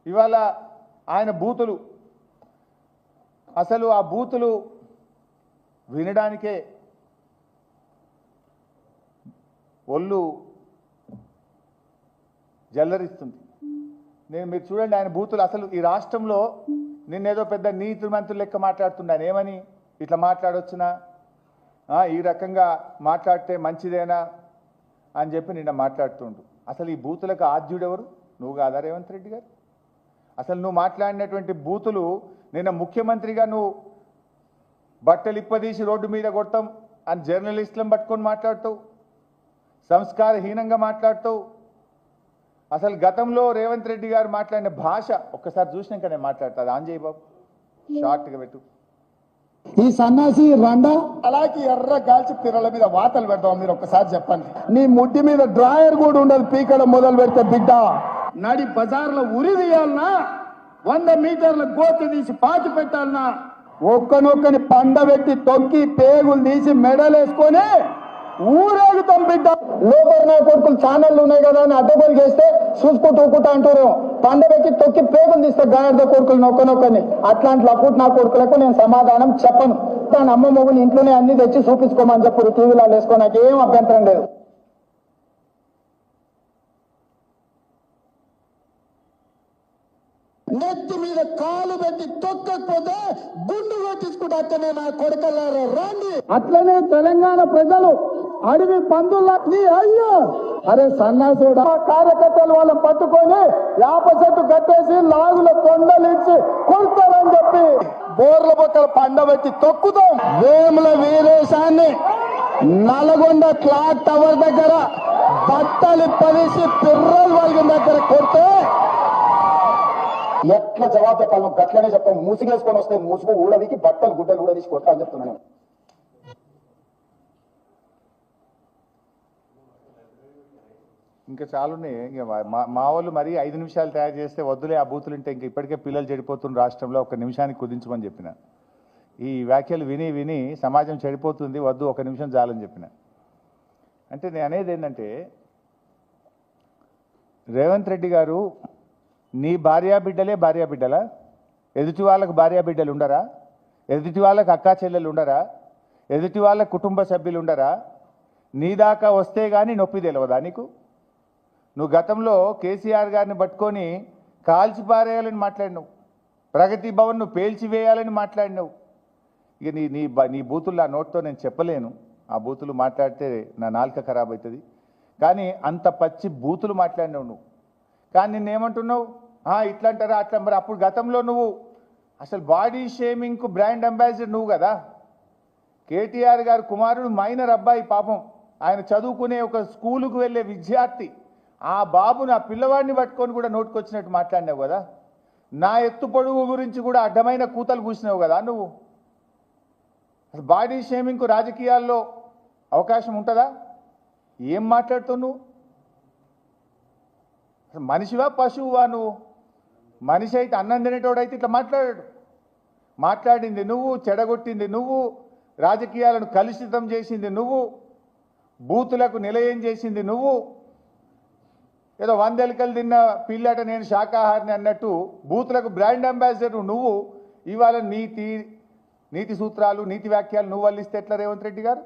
ఇవాళ ఆయన బూతులు అసలు ఆ బూతులు వినడానికే ఒళ్ళు జల్లరిస్తుంది. మీరు చూడండి ఆయన బూతులు అసలు ఈ రాష్ట్రంలో నిన్నేదో పెద్ద నీతి మంత్రులు లెక్క మాట్లాడుతున్నాను. ఏమని ఇట్లా మాట్లాడొచ్చునా, ఈ రకంగా మాట్లాడితే మంచిదేనా అని చెప్పి నిన్న మాట్లాడుతుండు. అసలు ఈ బూతులకు ఆద్యుడెవరు? నువ్వు కాదా రేవంత్ రెడ్డి గారు? అసలు నువ్వు మాట్లాడినటువంటి బూతులు నిన్న ముఖ్యమంత్రిగా నువ్వు బట్టలు ఇప్పదీసి రోడ్డు మీద కొడతాం అని జర్నలిస్టులను పట్టుకొని మాట్లాడుతావు, సంస్కారహీనంగా మాట్లాడుతావు. అసలు గతంలో రేవంత్ రెడ్డి గారు మాట్లాడిన భాష ఒక్కసారి చూసినాక నేను మాట్లాడతాను. ఆంజయ్ బాబు షార్ట్గా పెట్టు. ఈ సన్నాసి రండా అలాగే ఎర్ర గాల్చి పిర్రల మీద వాతలు పెడతాం. మీరు ఒక్కసారి చెప్పండి. నీ ముడ్డి మీద డ్రాయర్ కూడా ఉండదు, పీకడం మొదలు పెడితే బిడ్డ. నడి బజార్లో ఉరి తీయాలన్నా, 100 మీటర్ల గోతి తీసి పాతి పెట్టాలన్నా, ఒక్కనొక్కని పండబెట్టి తొక్కి పేగులు తీసి మెడలేసుకొని ఊరేగుతాం బిడ్డ. లోపల కొడుకులు ఛానళ్ళు ఉన్నాయి కదా అని అడ్డగోలు చేస్తే చూసుకుంటూ ఊకుంటా అంటారు. పండబెట్టి తొక్కి పేగులు తీస్తే గాడిద కొడుకులు నొక్కనొక్కని. అట్లాంటి అప్పుడు నా కొడుకులకు నేను సమాధానం చెప్పను. తన అమ్మ మొగుని ఇంట్లోనే అన్ని తెచ్చి చూపించుకోమని చెప్పారు. టీవీలో వేసుకో, నాకు ఏం అభ్యంతరం లేదు. నెత్తి మీద కాలు పెట్టి తొక్కకపోతే గుండు కొట్టించుకుంటా అక్కనే నా కొడుకల్లారా రండి. అట్లనే తెలంగాణ ప్రజలు అడవి పందుల్లా నీ అయ్యో అరే సన్నాసుడు కార్యకర్తలు వాళ్ళని పట్టుకొని యాప చెట్టు కట్టేసి లాగుల కొండలు ఇచ్చి కొడతారని చెప్పి బోర్ల పక్కల పండబెట్టి తొక్కుతాం. వేముల వీరేశాన్ని నల్గొండ క్లాక్ టవర్ దగ్గర బట్టలు పదిసి పిర్రలు వాళ్ళ దగ్గర కొడితే ఎట్లా జవాబు చెప్పాలి? గట్లనే చెప్తాం. మూసిగేసుకొని వస్తే మూసుకు ఊడదికి బట్టలు గుడ్డలు ఊడదీసి కొట్టా అని చెప్తున్నాను. ఇంకా చాలున్నాయి. ఇంకా మా వాళ్ళు మరి 5 నిమిషాలు తయారు చేస్తే వద్దులే ఆ బూతులు ఉంటే ఇంకా ఇప్పటికే పిల్లలు చెడిపోతున్న రాష్ట్రంలో 1 నిమిషానికి కుదించమని చెప్పిన. ఈ వ్యాఖ్యలు విని విని సమాజం చెడిపోతుంది, వద్దు 1 నిమిషం చాలని చెప్పిన. అంటే నేను అనేది ఏంటంటే రేవంత్ రెడ్డి గారు, నీ భార్యాబిడ్డలే భార్యాబిడ్డలా? ఎదుటి వాళ్ళకు భార్యాబిడ్డలు ఉండరా? ఎదుటి వాళ్ళకు అక్కా చెల్లెలు ఉండరా? ఎదుటి వాళ్ళ కుటుంబ సభ్యులు ఉండరా? నీ దాకా వస్తే కానీ నొప్పి తెలియదా నీకు? నువ్వు గతంలో కేసీఆర్ గారిని పట్టుకొని కాల్చిపారేయాలని మాట్లాడినావు, ప్రగతి భవన్ను పేల్చివేయాలని మాట్లాడినావు. ఇక నీ బూతులు ఆ నోట్తో నేను చెప్పలేను. ఆ బూతులు మాట్లాడితే నా నాలుక ఖరాబ్ అవుతుంది. కానీ అంత పచ్చి బూతులు మాట్లాడినావు నువ్వు. కానీ నిన్నేమంటున్నావు? ఇట్లా అంటారా అట్లా. మరి అప్పుడు గతంలో నువ్వు అసలు బాడీ షేమింగ్కు బ్రాండ్ అంబాసిడర్ నువ్వు కదా. కేటీఆర్ గారు కుమారుడు మైనర్ అబ్బాయి, పాపం ఆయన చదువుకునే ఒక స్కూలుకు వెళ్ళే విద్యార్థి. ఆ బాబుని ఆ పిల్లవాడిని పట్టుకొని కూడా నోటుకొచ్చినట్టు మాట్లాడినావు కదా. నా ఎత్తు పొడుగు గురించి కూడా అడ్డమైన కూతలు కూసినావు కదా నువ్వు. అసలు బాడీ షేమింగ్కు రాజకీయాల్లో అవకాశం ఉంటుందా? ఏం మాట్లాడుతావు నువ్వు? మనిషివా పశువువా నువ్వు? మనిషి అయితే అన్నం తినేటోడైతే ఇట్లా మాట్లాడింది నువ్వు, చెడగొట్టింది నువ్వు, రాజకీయాలను కలుషితం చేసింది నువ్వు, బూతులకు నిలయం చేసింది నువ్వు. ఏదో 100 ఎలుకలు తిన్న పిల్లట నేను శాకాహారిని అన్నట్టు బూతులకు బ్రాండ్ అంబాసిడర్ నువ్వు. ఇవాళ నీతి సూత్రాలు, నీతి వ్యాఖ్యలు నువ్వు వల్లిస్తే ఎట్లా రేవంత్ రెడ్డి గారు?